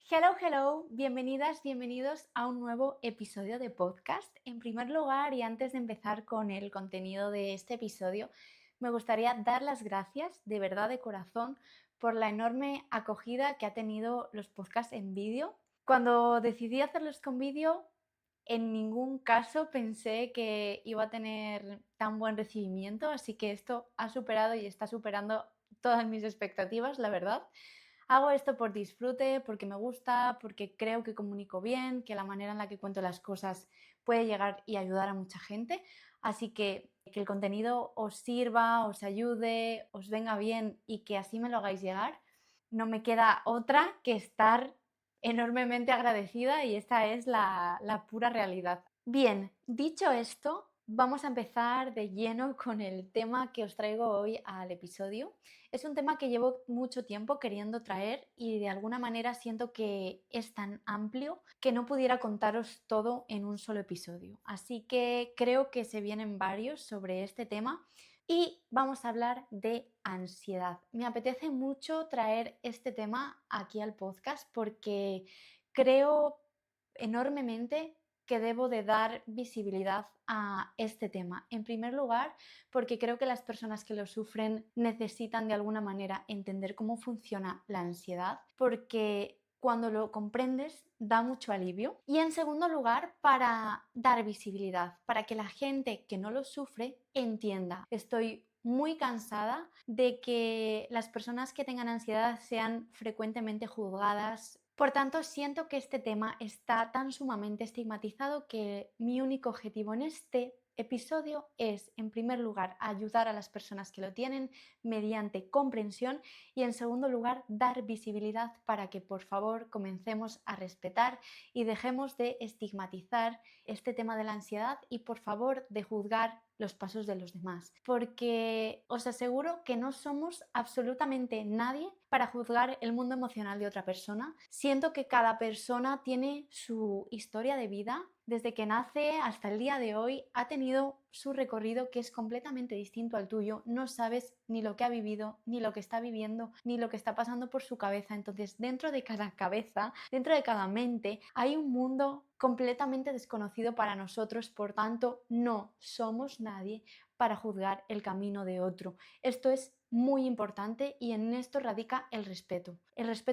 Hello, hello, bienvenidas, bienvenidos a un nuevo episodio de podcast. En primer lugar, y antes de empezar con el contenido de este episodio, me gustaría dar las gracias de verdad de corazón por la enorme acogida que ha tenido los podcasts en vídeo. Cuando decidí hacerlos con vídeo, en ningún caso pensé que iba a tener tan buen recibimiento, así que esto ha superado y está superando todas mis expectativas, la verdad. Hago esto por disfrute, porque me gusta, porque creo que comunico bien, que la manera en la que cuento las cosas puede llegar y ayudar a mucha gente. Así que el contenido os sirva, os ayude, os venga bien y que así me lo hagáis llegar. No me queda otra que estar enormemente agradecida y esta es la pura realidad. Bien, dicho esto, vamos a empezar de lleno con el tema que os traigo hoy al episodio. Es un tema que llevo mucho tiempo queriendo traer y de alguna manera siento que es tan amplio que no pudiera contaros todo en un solo episodio. Así que creo que se vienen varios sobre este tema y vamos a hablar de ansiedad. Me apetece mucho traer este tema aquí al podcast porque creo enormemente que debo de dar visibilidad a este tema. En primer lugar, porque creo que las personas que lo sufren necesitan de alguna manera entender cómo funciona la ansiedad, porque cuando lo comprendes da mucho alivio. Y en segundo lugar, para dar visibilidad, para que la gente que no lo sufre entienda. Estoy muy cansada de que las personas que tengan ansiedad sean frecuentemente juzgadas. Por tanto, siento que este tema está tan sumamente estigmatizado que mi único objetivo en este episodio es, en primer lugar, ayudar a las personas que lo tienen mediante comprensión y, en segundo lugar, dar visibilidad para que, por favor, comencemos a respetar y dejemos de estigmatizar este tema de la ansiedad y, por favor, de juzgar los pasos de los demás, porque os aseguro que no somos absolutamente nadie para juzgar el mundo emocional de otra persona. Siento que cada persona tiene su historia de vida desde que nace hasta el día de hoy, ha tenido su recorrido que es completamente distinto al tuyo. No sabes ni lo que ha vivido, ni lo que está viviendo, ni lo que está pasando por su cabeza. Entonces, dentro de cada cabeza, dentro de cada mente, hay un mundo completamente desconocido para nosotros, por tanto, no somos nadie para juzgar el camino de otro. Esto es muy importante y en esto radica el respeto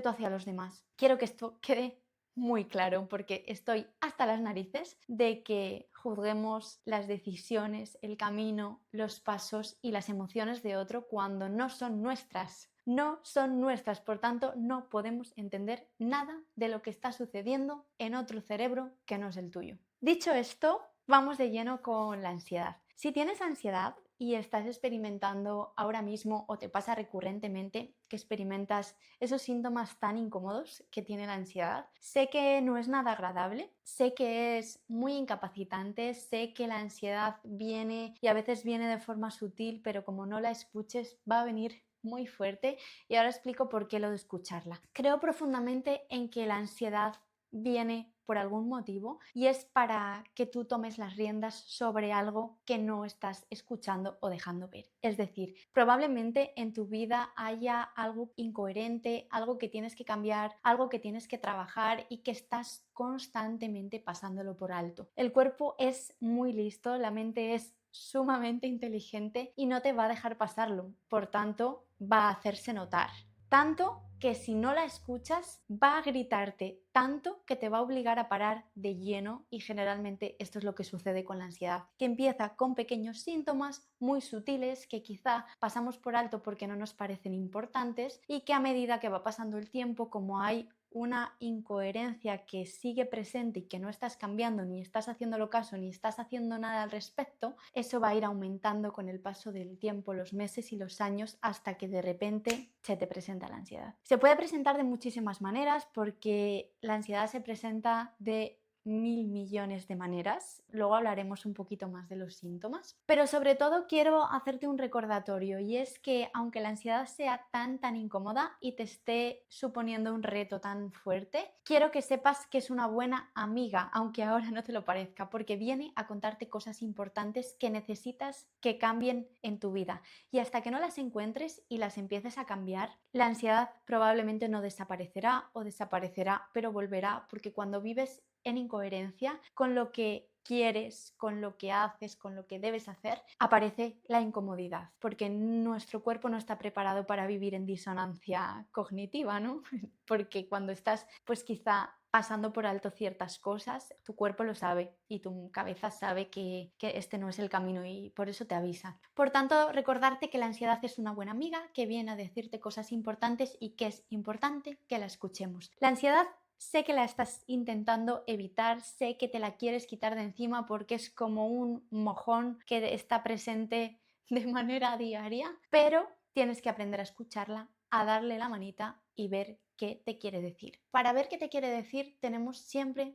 hacia los demás. Quiero que esto quede muy claro porque estoy hasta las narices de que juzguemos las decisiones, el camino, los pasos y las emociones de otro cuando no son nuestras. No son nuestras, por tanto no podemos entender nada de lo que está sucediendo en otro cerebro que no es el tuyo. Dicho esto, vamos de lleno con la ansiedad. Si tienes ansiedad y estás experimentando ahora mismo o te pasa recurrentemente que experimentas esos síntomas tan incómodos que tiene la ansiedad, sé que no es nada agradable, sé que es muy incapacitante, sé que la ansiedad viene y a veces viene de forma sutil, pero como no la escuches va a venir muy fuerte y ahora explico por qué lo de escucharla. Creo profundamente en que la ansiedad viene por algún motivo y es para que tú tomes las riendas sobre algo que no estás escuchando o dejando ver. Es decir, probablemente en tu vida haya algo incoherente, algo que tienes que cambiar, algo que tienes que trabajar y que estás constantemente pasándolo por alto. El cuerpo es muy listo, la mente es sumamente inteligente y no te va a dejar pasarlo. Por tanto, va a hacerse notar. Tanto que si no la escuchas va a gritarte tanto que te va a obligar a parar de lleno y generalmente esto es lo que sucede con la ansiedad, que empieza con pequeños síntomas muy sutiles que quizá pasamos por alto porque no nos parecen importantes y que a medida que va pasando el tiempo, como hay una incoherencia que sigue presente y que no estás cambiando, ni estás haciéndolo caso, ni estás haciendo nada al respecto, eso va a ir aumentando con el paso del tiempo, los meses y los años, hasta que de repente se te presenta la ansiedad. Se puede presentar de muchísimas maneras porque la ansiedad se presenta de mil millones de maneras. Luego hablaremos un poquito más de los síntomas. Pero sobre todo quiero hacerte un recordatorio y es que aunque la ansiedad sea tan incómoda y te esté suponiendo un reto tan fuerte, quiero que sepas que es una buena amiga, aunque ahora no te lo parezca, porque viene a contarte cosas importantes que necesitas que cambien en tu vida. Y hasta que no las encuentres y las empieces a cambiar, la ansiedad probablemente no desaparecerá o desaparecerá, pero volverá, porque cuando vives en incoherencia con lo que quieres, con lo que haces, con lo que debes hacer, aparece la incomodidad, porque nuestro cuerpo no está preparado para vivir en disonancia cognitiva, ¿no? Porque cuando estás, pues quizá pasando por alto ciertas cosas, tu cuerpo lo sabe y tu cabeza sabe que este no es el camino y por eso te avisa. Por tanto, recordarte que la ansiedad es una buena amiga que viene a decirte cosas importantes y que es importante que la escuchemos. La ansiedad sé que la estás intentando evitar, sé que te la quieres quitar de encima porque es como un mojón que está presente de manera diaria, pero tienes que aprender a escucharla, a darle la manita y ver qué te quiere decir. Para ver qué te quiere decir tenemos siempre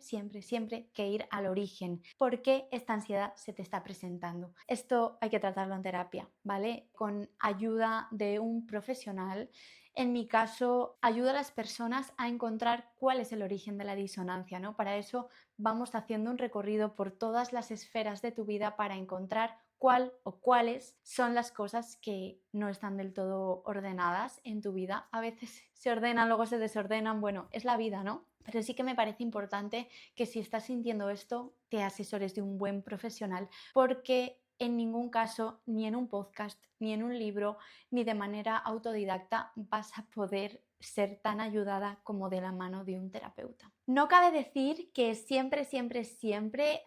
que ir al origen. ¿Por qué esta ansiedad se te está presentando? Esto hay que tratarlo en terapia, ¿vale? Con ayuda de un profesional. En mi caso, ayuda a las personas a encontrar cuál es el origen de la disonancia, ¿no? Para eso vamos haciendo un recorrido por todas las esferas de tu vida para encontrar cuál o cuáles son las cosas que no están del todo ordenadas en tu vida. A veces se ordenan, luego se desordenan, bueno, es la vida, ¿no? Pero sí que me parece importante que si estás sintiendo esto, te asesores de un buen profesional, porque en ningún caso, ni en un podcast, ni en un libro, ni de manera autodidacta vas a poder ser tan ayudada como de la mano de un terapeuta. No cabe decir que siempre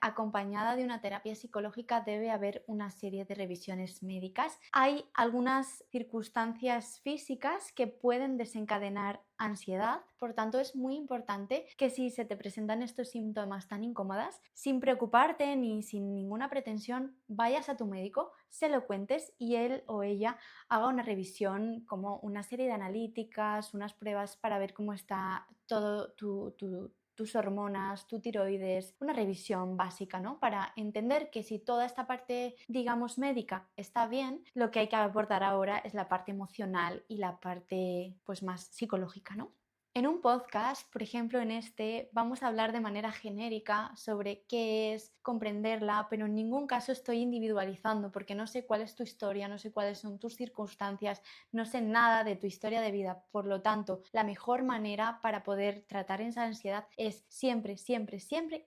acompañada de una terapia psicológica debe haber una serie de revisiones médicas. Hay algunas circunstancias físicas que pueden desencadenar ansiedad, por tanto es muy importante que si se te presentan estos síntomas tan incómodas, sin preocuparte ni sin ninguna pretensión, vayas a tu médico, se lo cuentes y él o ella haga una revisión, como una serie de analíticas, unas pruebas para ver cómo está todo tus hormonas, tu tiroides, una revisión básica, ¿no? Para entender que si toda esta parte, digamos, médica está bien, lo que hay que abordar ahora es la parte emocional y la parte, pues, más psicológica, ¿no? En un podcast, por ejemplo en este, vamos a hablar de manera genérica sobre qué es comprenderla, pero en ningún caso estoy individualizando porque no sé cuál es tu historia, no sé cuáles son tus circunstancias, no sé nada de tu historia de vida. Por lo tanto, la mejor manera para poder tratar esa ansiedad es siempre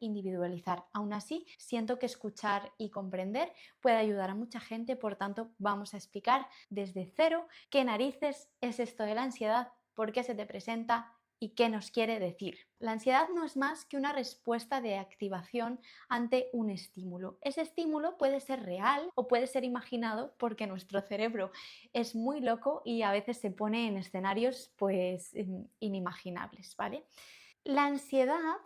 individualizar. Aún así, siento que escuchar y comprender puede ayudar a mucha gente, por tanto, vamos a explicar desde cero qué narices es esto de la ansiedad, por qué se te presenta y qué nos quiere decir. La ansiedad no es más que una respuesta de activación ante un estímulo. Ese estímulo puede ser real o puede ser imaginado porque nuestro cerebro es muy loco y a veces se pone en escenarios pues inimaginables, ¿vale? La ansiedad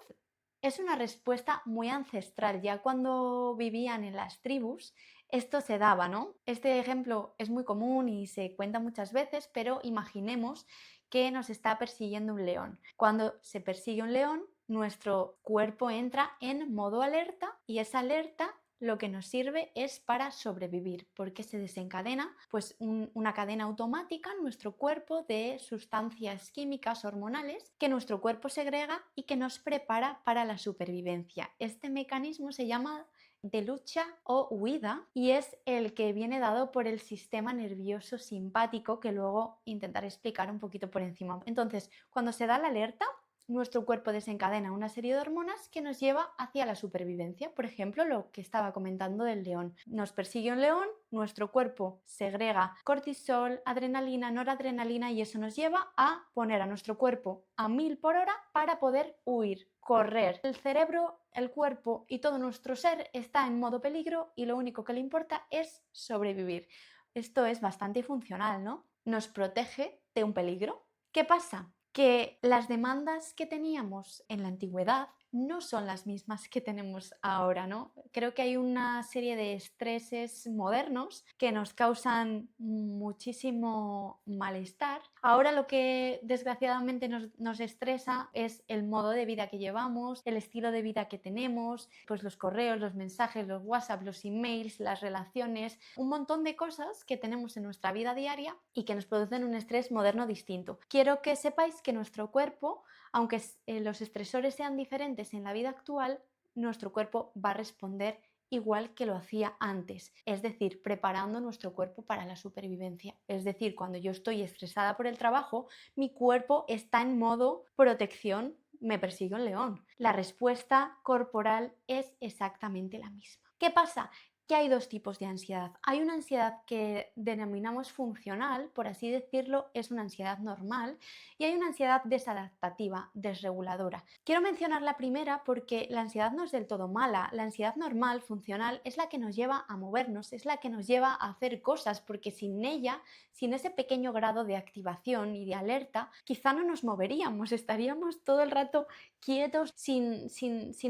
es una respuesta muy ancestral. Ya cuando vivían en las tribus, esto se daba, ¿no? Este ejemplo es muy común y se cuenta muchas veces, pero imaginemos que nos está persiguiendo un león. Cuando se persigue un león, nuestro cuerpo entra en modo alerta y esa alerta lo que nos sirve es para sobrevivir, porque se desencadena pues una cadena automática en nuestro cuerpo de sustancias químicas hormonales que nuestro cuerpo segrega y que nos prepara para la supervivencia. Este mecanismo se llama de lucha o huida y es el que viene dado por el sistema nervioso simpático, que luego intentaré explicar un poquito por encima. Entonces, cuando se da la alerta, nuestro cuerpo desencadena una serie de hormonas que nos lleva hacia la supervivencia. Por ejemplo, lo que estaba comentando del león. Nos persigue un león, nuestro cuerpo segrega cortisol, adrenalina, noradrenalina y eso nos lleva a poner a nuestro cuerpo a 1000 por hora para poder huir, correr. El cerebro, el cuerpo y todo nuestro ser está en modo peligro y lo único que le importa es sobrevivir. Esto es bastante funcional, ¿no? Nos protege de un peligro. ¿Qué pasa? Que las demandas que teníamos en la antigüedad no son las mismas que tenemos ahora, ¿no? Creo que hay una serie de estreses modernos que nos causan muchísimo malestar. Ahora lo que desgraciadamente nos estresa es el modo de vida que llevamos, el estilo de vida que tenemos, pues los correos, los mensajes, los WhatsApp, los emails, las relaciones, un montón de cosas que tenemos en nuestra vida diaria y que nos producen un estrés moderno distinto. Quiero que sepáis que nuestro cuerpo, aunque los estresores sean diferentes en la vida actual, nuestro cuerpo va a responder igual que lo hacía antes, es decir, preparando nuestro cuerpo para la supervivencia. Es decir, cuando yo estoy estresada por el trabajo, mi cuerpo está en modo protección, me persigue un león. La respuesta corporal es exactamente la misma. ¿Qué pasa? Que hay dos tipos de ansiedad. Hay una ansiedad que denominamos funcional, por así decirlo, es una ansiedad normal, y hay una ansiedad desadaptativa, desreguladora. Quiero mencionar la primera porque la ansiedad no es del todo mala. La ansiedad normal, funcional, es la que nos lleva a movernos, es la que nos lleva a hacer cosas, porque sin ella, sin ese pequeño grado de activación y de alerta, quizá no nos moveríamos, estaríamos todo el rato quietos sin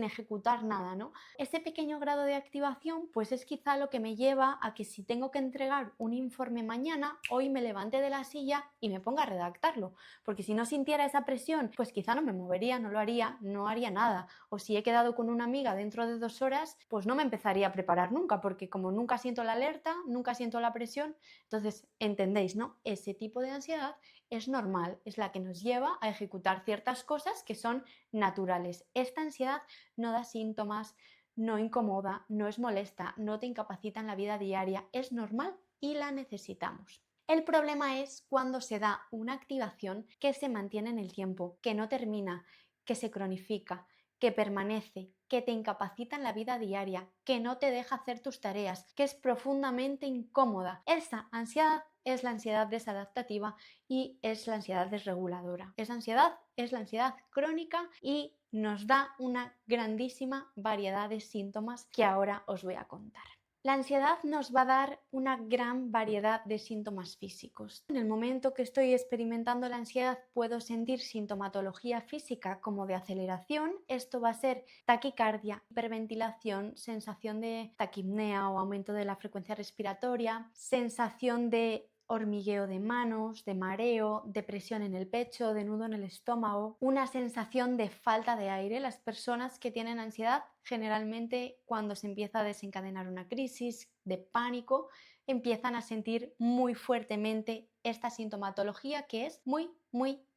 ejecutar nada, ¿no? Ese pequeño grado de activación pues es quizá lo que me lleva a que si tengo que entregar un informe mañana, hoy me levante de la silla y me ponga a redactarlo, porque si no sintiera esa presión, pues quizá no me movería, no lo haría, no haría nada. O si he quedado con una amiga dentro de 2 horas, pues no me empezaría a preparar nunca, porque como nunca siento la alerta, nunca siento la presión, entonces entendéis, ¿no? Ese tipo de ansiedad es normal, es la que nos lleva a ejecutar ciertas cosas que son naturales. Esta ansiedad no da síntomas, no incomoda, no es molesta, no te incapacita en la vida diaria, es normal y la necesitamos. El problema es cuando se da una activación que se mantiene en el tiempo, que no termina, que se cronifica, que permanece, que te incapacita en la vida diaria, que no te deja hacer tus tareas, que es profundamente incómoda. Esa ansiedad es la ansiedad desadaptativa y es la ansiedad desreguladora. Esa ansiedad es la ansiedad crónica y nos da una grandísima variedad de síntomas que ahora os voy a contar. La ansiedad nos va a dar una gran variedad de síntomas físicos. En el momento que estoy experimentando la ansiedad puedo sentir sintomatología física como de aceleración. Esto va a ser taquicardia, hiperventilación, sensación de taquipnea o aumento de la frecuencia respiratoria, sensación de hormigueo de manos, de mareo, de presión en el pecho, de nudo en el estómago, una sensación de falta de aire. Las personas que tienen ansiedad, generalmente cuando se empieza a desencadenar una crisis de pánico, empiezan a sentir muy fuertemente esta sintomatología que es muy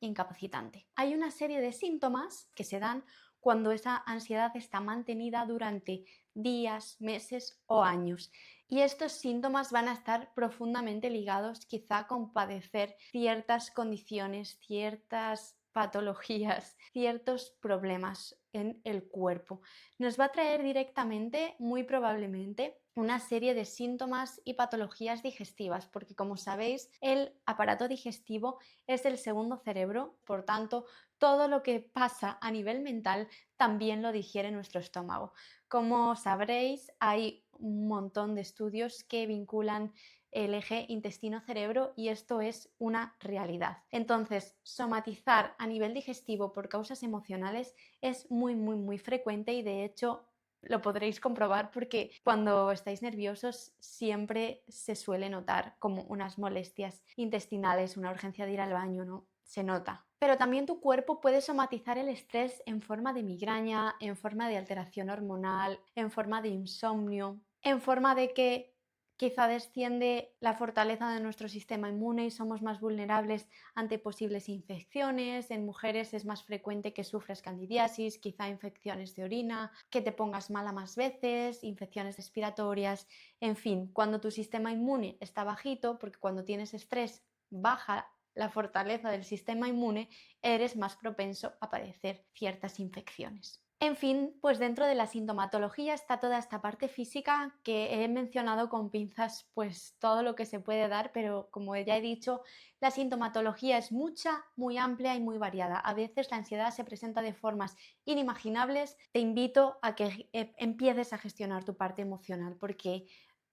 incapacitante. Hay una serie de síntomas que se dan cuando esa ansiedad está mantenida durante días, meses o años. Y estos síntomas van a estar profundamente ligados quizá con padecer ciertas condiciones, ciertas patologías, ciertos problemas en el cuerpo. Nos va a traer directamente, muy probablemente, una serie de síntomas y patologías digestivas, porque como sabéis, el aparato digestivo es el segundo cerebro, por tanto, todo lo que pasa a nivel mental también lo digiere nuestro estómago. Como sabréis, hay un montón de estudios que vinculan el eje intestino-cerebro y esto es una realidad. Entonces, somatizar a nivel digestivo por causas emocionales es muy frecuente y de hecho lo podréis comprobar porque cuando estáis nerviosos siempre se suele notar como unas molestias intestinales, una urgencia de ir al baño, ¿no? Se nota. Pero también tu cuerpo puede somatizar el estrés en forma de migraña, en forma de alteración hormonal, en forma de insomnio, en forma de que quizá desciende la fortaleza de nuestro sistema inmune y somos más vulnerables ante posibles infecciones. En mujeres es más frecuente que sufras candidiasis, quizá infecciones de orina, que te pongas mala más veces, infecciones respiratorias, en fin, cuando tu sistema inmune está bajito, porque cuando tienes estrés baja la fortaleza del sistema inmune, eres más propenso a padecer ciertas infecciones. En fin, pues dentro de la sintomatología está toda esta parte física que he mencionado con pinzas, pues todo lo que se puede dar, pero como ya he dicho, la sintomatología es mucha, muy amplia y muy variada. A veces la ansiedad se presenta de formas inimaginables. Te invito a que empieces a gestionar tu parte emocional porque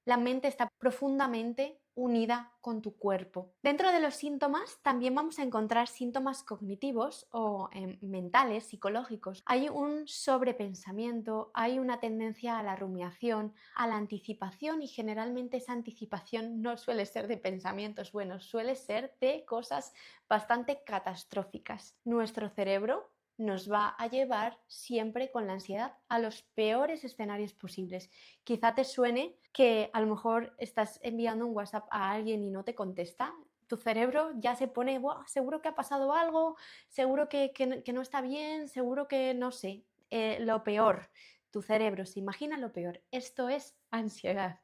la mente está profundamente unida con tu cuerpo. Dentro de los síntomas también vamos a encontrar síntomas cognitivos o mentales, psicológicos. Hay un sobrepensamiento, hay una tendencia a la rumiación, a la anticipación, y generalmente esa anticipación no suele ser de pensamientos buenos, suele ser de cosas bastante catastróficas. Nuestro cerebro nos va a llevar siempre con la ansiedad a los peores escenarios posibles. Quizá te suene que a lo mejor estás enviando un WhatsApp a alguien y no te contesta. Tu cerebro ya se pone, seguro que ha pasado algo, seguro que no está bien, seguro que no sé, lo peor. Tu cerebro se imagina lo peor. Esto es ansiedad.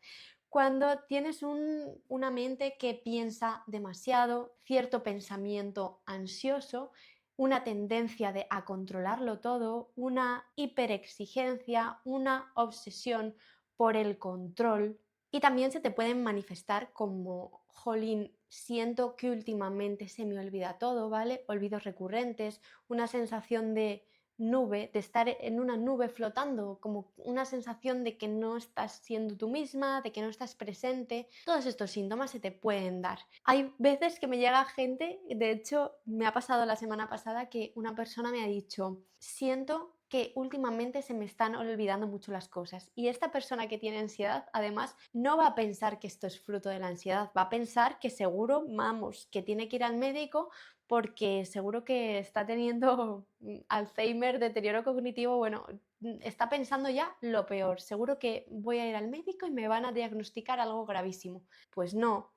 Cuando tienes una mente que piensa demasiado, cierto pensamiento ansioso, una tendencia a controlarlo todo, una hiperexigencia, una obsesión por el control, y también se te pueden manifestar como, jolín, siento que últimamente se me olvida todo, ¿vale? Olvidos recurrentes, una sensación de nube, de estar en una nube flotando, como una sensación de que no estás siendo tú misma, de que no estás presente. Todos estos síntomas se te pueden dar. Hay veces que me llega gente, de hecho me ha pasado la semana pasada que una persona me ha dicho, siento que últimamente se me están olvidando mucho las cosas, y esta persona que tiene ansiedad además no va a pensar que esto es fruto de la ansiedad, va a pensar que seguro, vamos, que tiene que ir al médico porque seguro que está teniendo Alzheimer, deterioro cognitivo, bueno, está pensando ya lo peor, seguro que voy a ir al médico y me van a diagnosticar algo gravísimo. Pues no,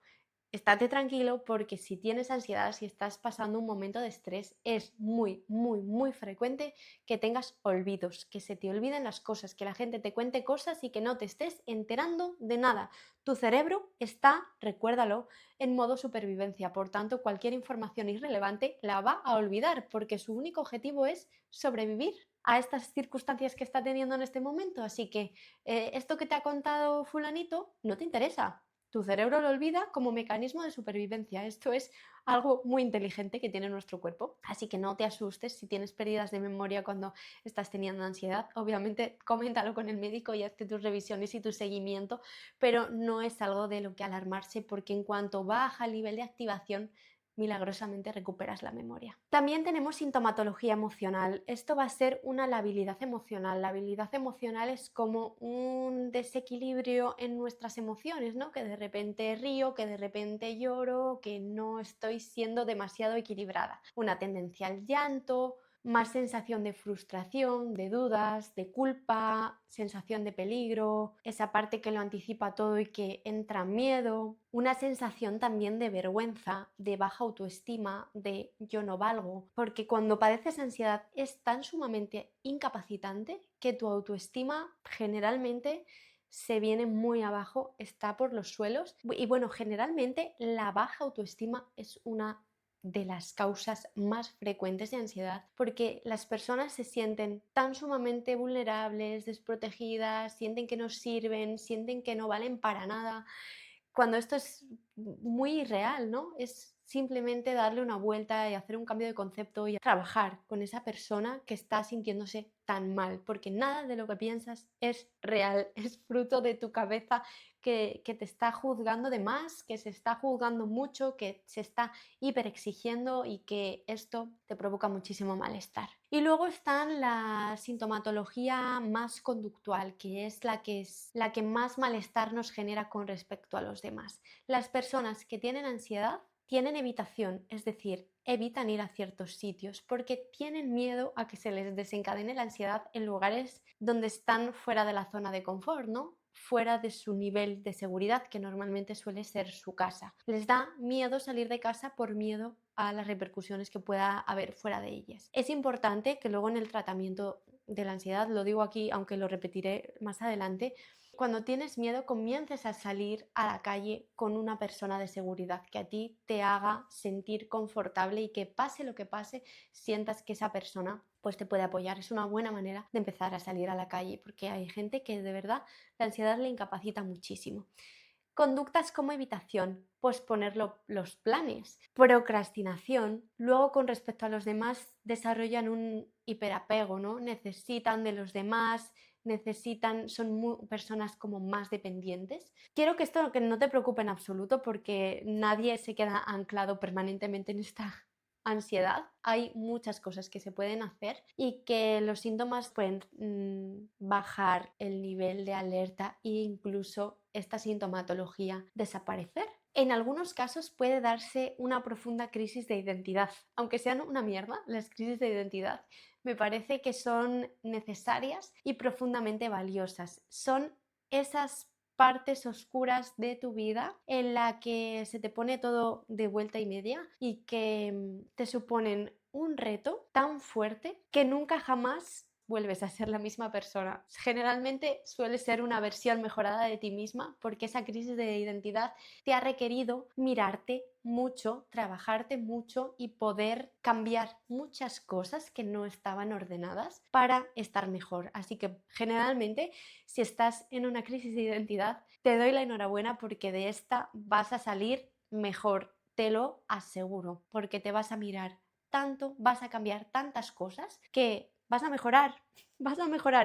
estate tranquilo, porque si tienes ansiedad, si estás pasando un momento de estrés, es muy, muy, muy frecuente que tengas olvidos, que se te olviden las cosas, que la gente te cuente cosas y que no te estés enterando de nada. Tu cerebro está, recuérdalo, en modo supervivencia, por tanto, cualquier información irrelevante la va a olvidar, porque su único objetivo es sobrevivir a estas circunstancias que está teniendo en este momento. Así que esto que te ha contado fulanito no te interesa. Tu cerebro lo olvida como mecanismo de supervivencia. Esto es algo muy inteligente que tiene nuestro cuerpo. Así que no te asustes si tienes pérdidas de memoria cuando estás teniendo ansiedad. Obviamente, coméntalo con el médico y hazte tus revisiones y tu seguimiento, pero no es algo de lo que alarmarse, porque en cuanto baja el nivel de activación, milagrosamente recuperas la memoria. También tenemos sintomatología emocional. Esto va a ser una labilidad emocional. La habilidad emocional es como un desequilibrio en nuestras emociones, ¿no? Que de repente río, que de repente lloro, que no estoy siendo demasiado equilibrada. Una tendencia al llanto, más sensación de frustración, de dudas, de culpa, sensación de peligro, esa parte que lo anticipa todo y que entra miedo, una sensación también de vergüenza, de baja autoestima, de yo no valgo, porque cuando padeces ansiedad es tan sumamente incapacitante que tu autoestima generalmente se viene muy abajo, está por los suelos, y bueno, generalmente la baja autoestima es una de las causas más frecuentes de ansiedad, porque las personas se sienten tan sumamente vulnerables, desprotegidas, sienten que no sirven, sienten que no valen para nada, cuando esto es muy irreal, ¿no? Es simplemente darle una vuelta y hacer un cambio de concepto y trabajar con esa persona que está sintiéndose tan mal, porque nada de lo que piensas es real, es fruto de tu cabeza que te está juzgando de más, que se está juzgando mucho, que se está hiperexigiendo, y que esto te provoca muchísimo malestar. Y luego está la sintomatología más conductual, que es la que más malestar nos genera con respecto a los demás. Las personas que tienen ansiedad tienen evitación, es decir, evitan ir a ciertos sitios porque tienen miedo a que se les desencadene la ansiedad en lugares donde están fuera de la zona de confort, ¿no? Fuera de su nivel de seguridad, que normalmente suele ser su casa. Les da miedo salir de casa por miedo a las repercusiones que pueda haber fuera de ellas. Es importante que luego en el tratamiento de la ansiedad, lo digo aquí aunque lo repetiré más adelante, cuando tienes miedo comiences a salir a la calle con una persona de seguridad que a ti te haga sentir confortable, y que pase lo que pase, sientas que esa persona pues te puede apoyar. Es una buena manera de empezar a salir a la calle, porque hay gente que de verdad la ansiedad le incapacita muchísimo. Conductas como evitación, posponer los planes, procrastinación, luego con respecto a los demás desarrollan un hiperapego, ¿no? Necesitan de los demás, son personas como más dependientes. Quiero que no te preocupe en absoluto porque nadie se queda anclado permanentemente en esta ansiedad. Hay muchas cosas que se pueden hacer y que los síntomas pueden bajar el nivel de alerta e incluso esta sintomatología desaparecer. En algunos casos puede darse una profunda crisis de identidad, aunque sean una mierda las crisis de identidad. Me parece que son necesarias y profundamente valiosas. Son esas partes oscuras de tu vida en la que se te pone todo de vuelta y media y que te suponen un reto tan fuerte que nunca jamás vuelves a ser la misma persona. Generalmente suele ser una versión mejorada de ti misma porque esa crisis de identidad te ha requerido mirarte mucho, trabajarte mucho y poder cambiar muchas cosas que no estaban ordenadas para estar mejor. Así que generalmente si estás en una crisis de identidad, te doy la enhorabuena porque de esta vas a salir mejor, te lo aseguro, porque te vas a mirar tanto, vas a cambiar tantas cosas que vas a mejorar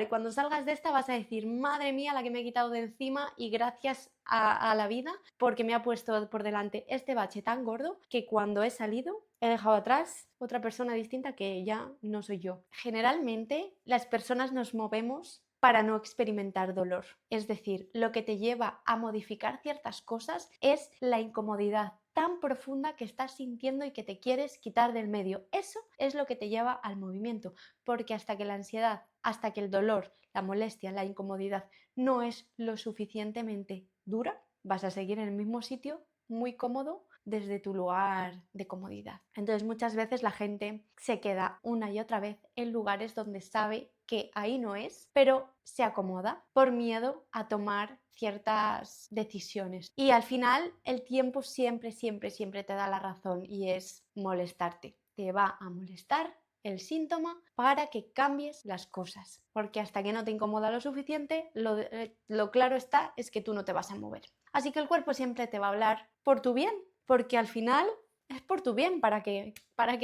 y cuando salgas de esta vas a decir, madre mía, la que me he quitado de encima y gracias a la vida porque me ha puesto por delante este bache tan gordo que cuando he salido he dejado atrás otra persona distinta que ya no soy yo. Generalmente las personas nos movemos para no experimentar dolor. Es decir, lo que te lleva a modificar ciertas cosas es la incomodidad tan profunda que estás sintiendo y que te quieres quitar del medio. Eso es lo que te lleva al movimiento, porque hasta que la ansiedad, hasta que el dolor, la molestia, la incomodidad no es lo suficientemente dura, vas a seguir en el mismo sitio, muy cómodo, desde tu lugar de comodidad. Entonces muchas veces la gente se queda una y otra vez en lugares donde sabe que ahí no es, pero se acomoda por miedo a tomar ciertas decisiones. Y al final el tiempo siempre te da la razón y es molestarte. Te va a molestar el síntoma para que cambies las cosas, porque hasta que no te incomoda lo suficiente, lo claro está es que tú no te vas a mover. Así que el cuerpo siempre te va a hablar por tu bien, porque al final es por tu bien para que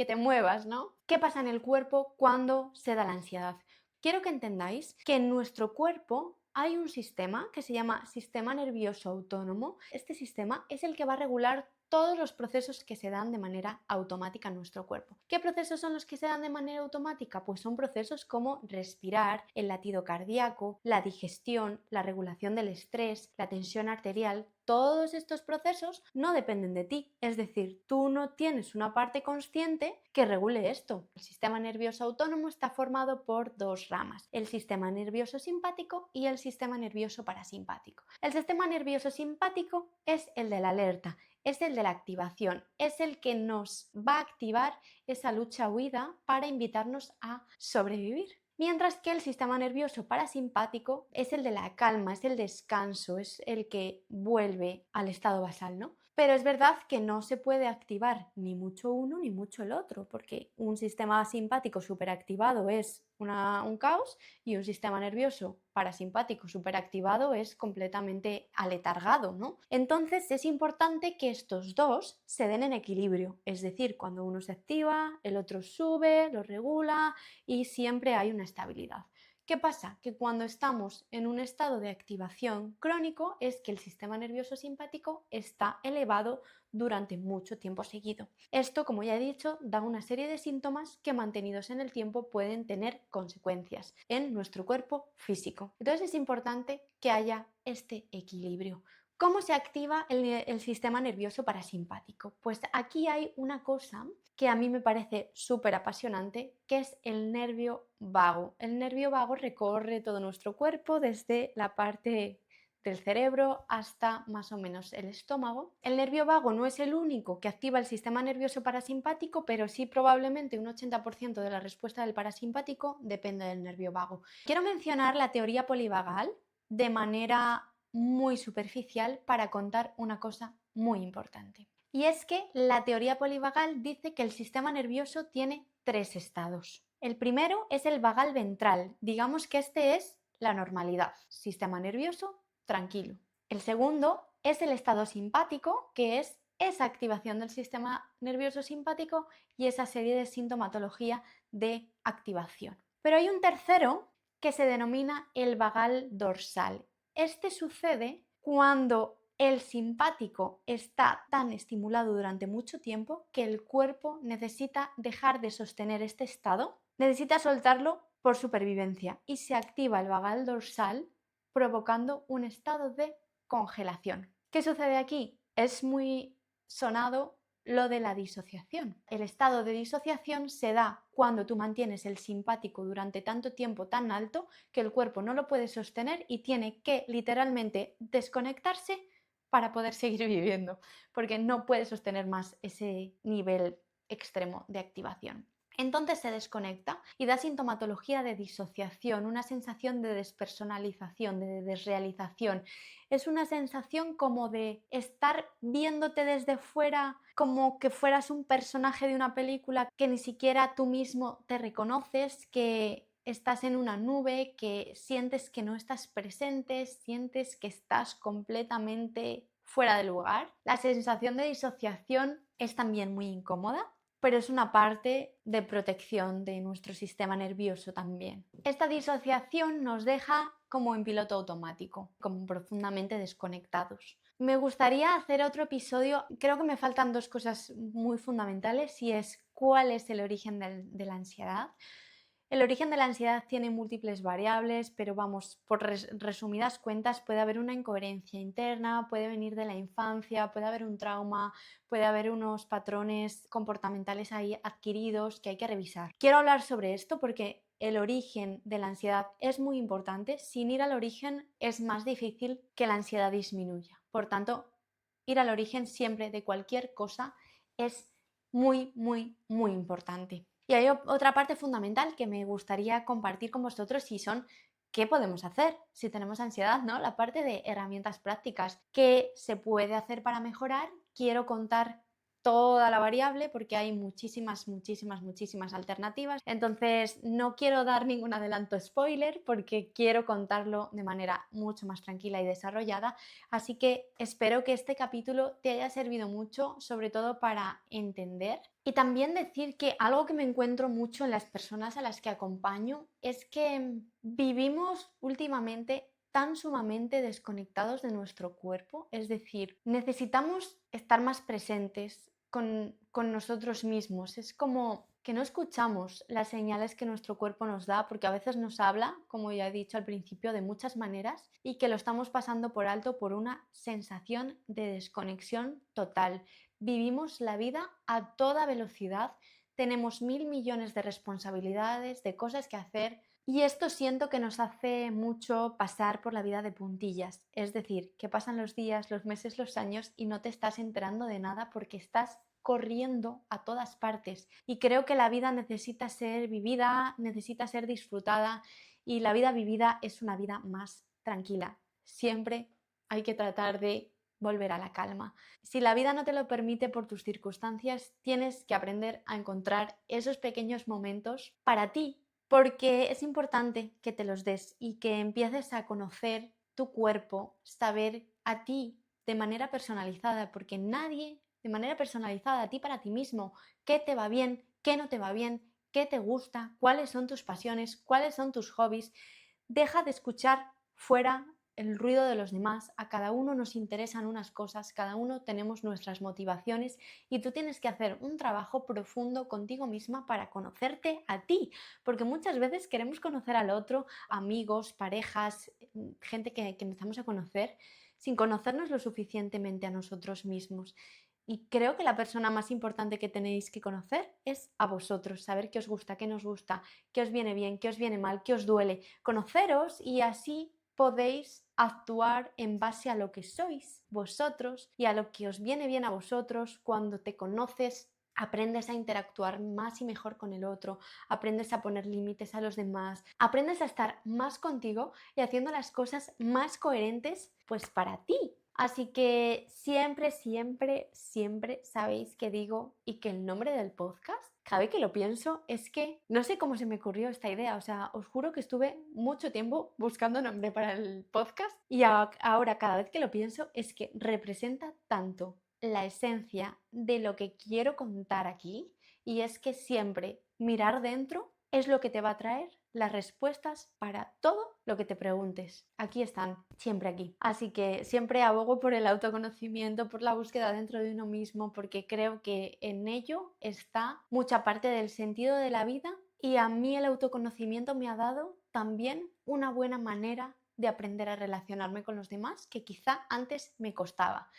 te muevas, ¿no? ¿Qué pasa en el cuerpo cuando se da la ansiedad? Quiero que entendáis que en nuestro cuerpo hay un sistema que se llama sistema nervioso autónomo. Este sistema es el que va a regular todos los procesos que se dan de manera automática en nuestro cuerpo. ¿Qué procesos son los que se dan de manera automática? Pues son procesos como respirar, el latido cardíaco, la digestión, la regulación del estrés, la tensión arterial. Todos estos procesos no dependen de ti, es decir, tú no tienes una parte consciente que regule esto. El sistema nervioso autónomo está formado por dos ramas, el sistema nervioso simpático y el sistema nervioso parasimpático. El sistema nervioso simpático es el de la alerta, es el de la activación, es el que nos va a activar esa lucha-huida para invitarnos a sobrevivir. Mientras que el sistema nervioso parasimpático es el de la calma, es el descanso, es el que vuelve al estado basal, ¿no? Pero es verdad que no se puede activar ni mucho uno ni mucho el otro, porque un sistema simpático superactivado es un caos y un sistema nervioso parasimpático superactivado es completamente aletargado, ¿no? Entonces es importante que estos dos se den en equilibrio, es decir, cuando uno se activa, el otro sube, lo regula y siempre hay una estabilidad. ¿Qué pasa? Que cuando estamos en un estado de activación crónico es que el sistema nervioso simpático está elevado durante mucho tiempo seguido. Esto, como ya he dicho, da una serie de síntomas que mantenidos en el tiempo pueden tener consecuencias en nuestro cuerpo físico. Entonces es importante que haya este equilibrio. ¿Cómo se activa el sistema nervioso parasimpático? Pues aquí hay una cosa que a mí me parece súper apasionante, que es el nervio vago. El nervio vago recorre todo nuestro cuerpo desde la parte del cerebro hasta más o menos el estómago. El nervio vago no es el único que activa el sistema nervioso parasimpático, pero sí probablemente un 80% de la respuesta del parasimpático depende del nervio vago. Quiero mencionar la teoría polivagal de manera muy superficial para contar una cosa muy importante. Y es que la teoría polivagal dice que el sistema nervioso tiene tres estados. El primero es el vagal ventral, digamos que este es la normalidad, sistema nervioso tranquilo. El segundo es el estado simpático, que es esa activación del sistema nervioso simpático y esa serie de sintomatología de activación. Pero hay un tercero que se denomina el vagal dorsal. Este sucede cuando el simpático está tan estimulado durante mucho tiempo que el cuerpo necesita dejar de sostener este estado, necesita soltarlo por supervivencia y se activa el vagal dorsal provocando un estado de congelación. ¿Qué sucede aquí? Es muy sonado lo de la disociación. El estado de disociación se da cuando tú mantienes el simpático durante tanto tiempo tan alto que el cuerpo no lo puede sostener y tiene que literalmente desconectarse para poder seguir viviendo, porque no puede sostener más ese nivel extremo de activación. Entonces se desconecta y da sintomatología de disociación, una sensación de despersonalización, de desrealización. Es una sensación como de estar viéndote desde fuera, como que fueras un personaje de una película que ni siquiera tú mismo te reconoces, que estás en una nube, que sientes que no estás presente, sientes que estás completamente fuera de lugar. La sensación de disociación es también muy incómoda, pero es una parte de protección de nuestro sistema nervioso también. Esta disociación nos deja como en piloto automático, como profundamente desconectados. Me gustaría hacer otro episodio, creo que me faltan dos cosas muy fundamentales y es cuál es el origen de la ansiedad. El origen de la ansiedad tiene múltiples variables, pero vamos, por resumidas cuentas, puede haber una incoherencia interna, puede venir de la infancia, puede haber un trauma, puede haber unos patrones comportamentales ahí adquiridos que hay que revisar. Quiero hablar sobre esto porque el origen de la ansiedad es muy importante. Sin ir al origen es más difícil que la ansiedad disminuya. Por tanto, ir al origen siempre de cualquier cosa es muy, muy, muy importante. Y hay otra parte fundamental que me gustaría compartir con vosotros y son qué podemos hacer si tenemos ansiedad, ¿no? La parte de herramientas prácticas. ¿Qué se puede hacer para mejorar? Quiero contar toda la variable porque hay muchísimas alternativas. Entonces no quiero dar ningún adelanto spoiler porque quiero contarlo de manera mucho más tranquila y desarrollada. Así que espero que este capítulo te haya servido mucho, sobre todo para entender. Y también decir que algo que me encuentro mucho en las personas a las que acompaño es que vivimos últimamente tan sumamente desconectados de nuestro cuerpo, es decir, necesitamos estar más presentes con nosotros mismos. Es como que no escuchamos las señales que nuestro cuerpo nos da porque a veces nos habla, como ya he dicho al principio, de muchas maneras y que lo estamos pasando por alto por una sensación de desconexión total. Vivimos la vida a toda velocidad, tenemos 1000 millones de responsabilidades, de cosas que hacer y esto siento que nos hace mucho pasar por la vida de puntillas, es decir, que pasan los días, los meses, los años y no te estás enterando de nada porque estás corriendo a todas partes y creo que la vida necesita ser vivida, necesita ser disfrutada y la vida vivida es una vida más tranquila. Siempre hay que tratar de volver a la calma. Si la vida no te lo permite por tus circunstancias, tienes que aprender a encontrar esos pequeños momentos para ti, porque es importante que te los des y que empieces a conocer tu cuerpo, saber a ti de manera personalizada, porque nadie, de manera personalizada, a ti para ti mismo, qué te va bien, qué no te va bien, qué te gusta, cuáles son tus pasiones, cuáles son tus hobbies. Deja de escuchar fuera el ruido de los demás, a cada uno nos interesan unas cosas, cada uno tenemos nuestras motivaciones y tú tienes que hacer un trabajo profundo contigo misma para conocerte a ti, porque muchas veces queremos conocer al otro, amigos, parejas, gente que empezamos a conocer sin conocernos lo suficientemente a nosotros mismos. Y creo que la persona más importante que tenéis que conocer es a vosotros, saber qué os gusta, qué nos gusta, qué os viene bien, qué os viene mal, qué os duele, conoceros y así podéis actuar en base a lo que sois vosotros y a lo que os viene bien a vosotros. Cuando te conoces, aprendes a interactuar más y mejor con el otro, aprendes a poner límites a los demás, aprendes a estar más contigo y haciendo las cosas más coherentes pues para ti. Así que siempre sabéis que digo y que el nombre del podcast cada vez que lo pienso, es que no sé cómo se me ocurrió esta idea. O sea, os juro que estuve mucho tiempo buscando nombre para el podcast y ahora cada vez que lo pienso es que representa tanto la esencia de lo que quiero contar aquí, y es que siempre mirar dentro es lo que te va a traer las respuestas para todo lo que te preguntes. Aquí están, siempre aquí. Así que siempre abogo por el autoconocimiento, por la búsqueda dentro de uno mismo, porque creo que en ello está mucha parte del sentido de la vida, y a mí el autoconocimiento me ha dado también una buena manera de aprender a relacionarme con los demás, que quizá antes me costaba.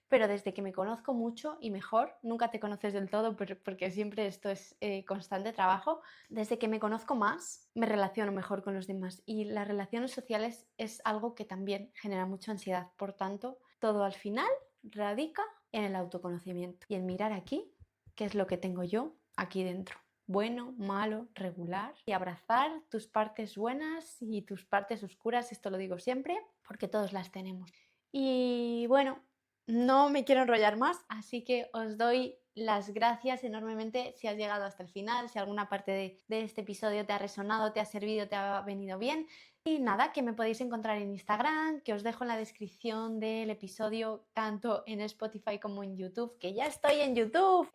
Pero desde que me conozco mucho y mejor, nunca te conoces del todo porque siempre esto es constante trabajo, desde que me conozco más, me relaciono mejor con los demás, y las relaciones sociales es algo que también genera mucha ansiedad. Por tanto, todo al final radica en el autoconocimiento y en mirar aquí qué es lo que tengo yo aquí dentro. Bueno, malo, regular, y abrazar tus partes buenas y tus partes oscuras, esto lo digo siempre, porque todos las tenemos. Y bueno, no me quiero enrollar más, así que os doy las gracias enormemente si has llegado hasta el final, si alguna parte de este episodio te ha resonado, te ha servido, te ha venido bien. Y nada, que me podéis encontrar en Instagram, que os dejo en la descripción del episodio, tanto en Spotify como en YouTube, que ya estoy en YouTube.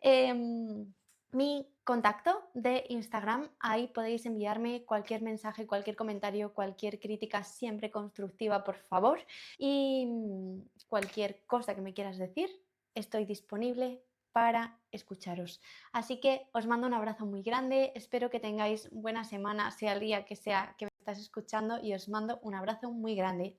Mi contacto de Instagram, ahí podéis enviarme cualquier mensaje, cualquier comentario, cualquier crítica, siempre constructiva, por favor. Y cualquier cosa que me quieras decir, estoy disponible para escucharos. Así que os mando un abrazo muy grande, espero que tengáis buena semana, sea el día que sea que me estás escuchando, y os mando un abrazo muy grande.